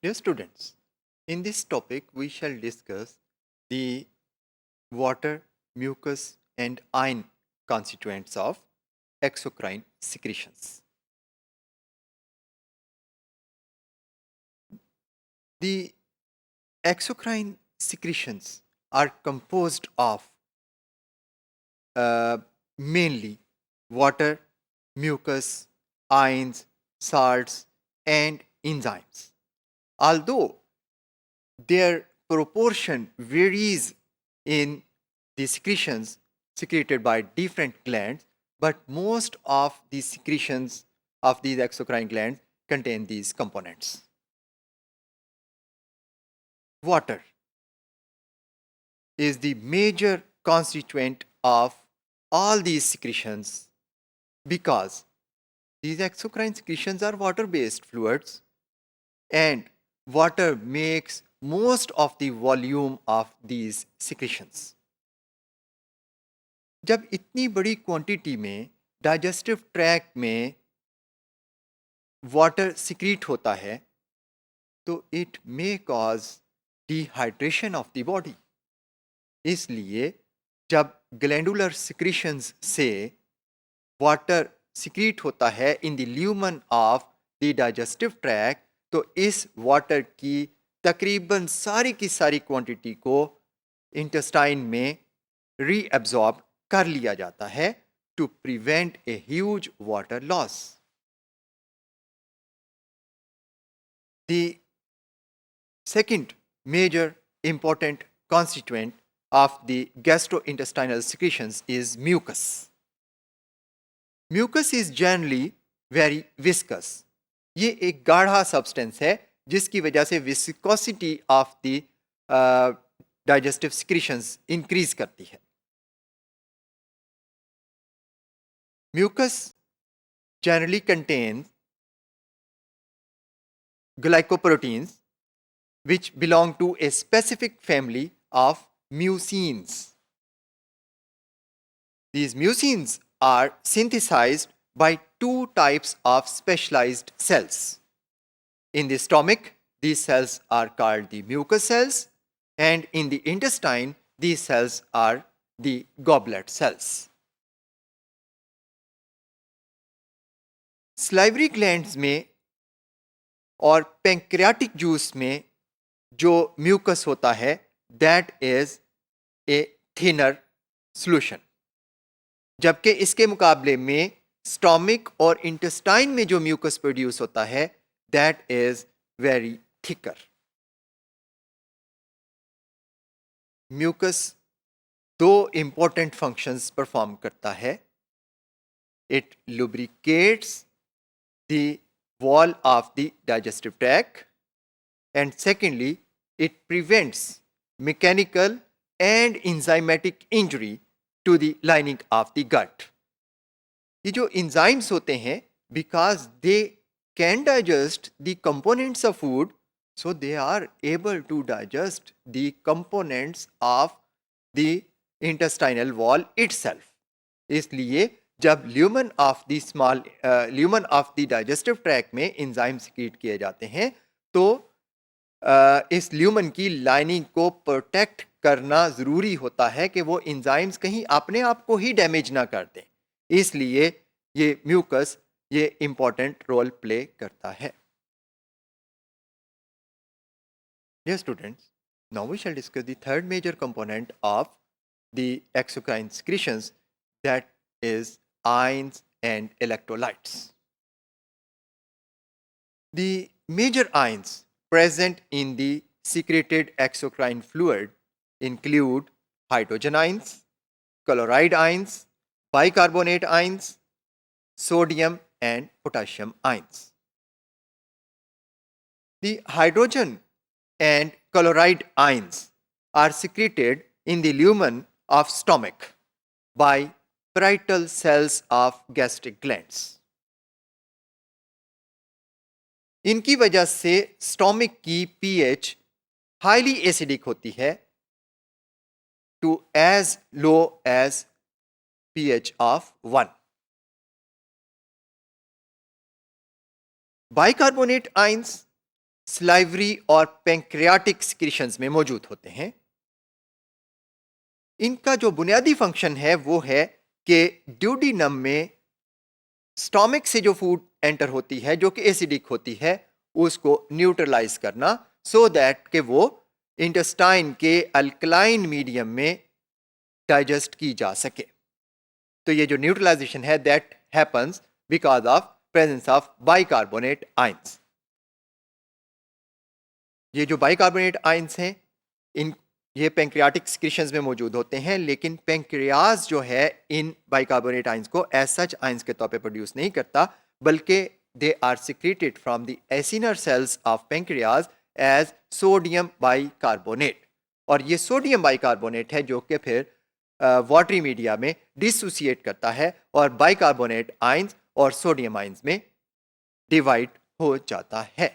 Dear students, in this topic we shall discuss the water, mucus and ion constituents of exocrine secretions. The exocrine secretions are composed of uh, mainly water, mucus, ions, salts and enzymes. Although their proportion varies in the secretions secreted by different glands, but most of the secretions of these exocrine glands contain these components. Water is the major constituent of all these secretions because these exocrine secretions are water based fluids and water makes most of the volume of these secretions. जब इतनी बड़ी quantity में digestive tract में water secrete होता है तो it may cause dehydration of the body. इसलिए जब ग्लैंडुलर सिक्रीशंस से वाटर सिक्रीट होता है in the lumen of the digestive tract तो इस वाटर की तकरीबन सारी की सारी क्वांटिटी को इंटेस्टाइन में रीअब्जॉर्ब कर लिया जाता है to prevent a huge water loss. The second major important constituent of the gastrointestinal secretions is mucus. Mucus is generally very viscous. ये एक गाढ़ा सब्सटेंस है जिसकी वजह से viscosity of the digestive secretions increase करती है. Mucus generally contains glycoproteins which belong to a specific family of mucins. These mucins are synthesized by two types of specialized cells. In the stomach, these cells are called the mucus cells, and in the intestine, these cells are the goblet cells. Salivary glands में और pancreatic juice में जो mucus होता है that is a thinner solution, जबकि इसके मुकाबले में स्टोमिक और इंटेस्टाइन में जो म्यूकस प्रोड्यूस होता है that is very thicker. Mucus दो इंपॉर्टेंट फंक्शंस परफॉर्म करता है. It lubricates the wall of the digestive tract, and secondly it prevents mechanical and enzymatic injury to the lining of the gut. ये जो enzymes होते हैं because they can digest the components of food, so they are able to digest the components of the intestinal wall itself. इसलिए जब lumen of the small lumen of the digestive tract में enzyme secrete किए जाते हैं तो इस lumen की lining को प्रोटेक्ट करना ज़रूरी होता है कि वो एंजाइम्स कहीं अपने आप को ही डैमेज ना कर दें. इसलिए ये म्यूकस ये इम्पॉर्टेंट रोल प्ले करता है. Dear students, now we shall discuss the third major component of the exocrine secretions, that is ions and electrolytes. The major ions present in the secreted exocrine fluid include hydrogen ions, chloride ions, bicarbonate ions, sodium and potassium ions. The hydrogen and chloride ions are secreted in the lumen of stomach by parietal cells of gastric glands. इनकी वजह से stomach की pH highly acidic होती है to as low as pH of 1. Bicarbonate ions salivary और pancreatic secretions में मौजूद होते हैं। इनका जो बुनियादी फंक्शन है वो है कि ड्यूडेनम में स्टोमक से जो फूड एंटर होती है जो कि एसिडिक होती है उसको न्यूट्रलाइज करना, सो दैट कि वो इंटेस्टाइन के अल्कलाइन मीडियम में डाइजेस्ट की जा सके। तो ये जो न्यूट्रलाइजेशन है that happens because of presence of bicarbonate ions. ये जो बाइकार्बोनेट आयंस हैं इन ये पैंक्रियाटिक सिक्रीशंस में मौजूद होते हैं, लेकिन पैंक्रियाज जो है इन बाइकार्बोनेट आयंस को एज सच आयंस के तौर पे प्रोड्यूस नहीं करता, बल्कि they are secreted from the acinar cells of pancreas as sodium bicarbonate. और ये सोडियम बाइकार्बोनेट है जो कि फिर वाटरी मीडिया में डिसोसिएट करता है और बाइकार्बोनेट आयंस और सोडियम आयंस में डिवाइड हो जाता है।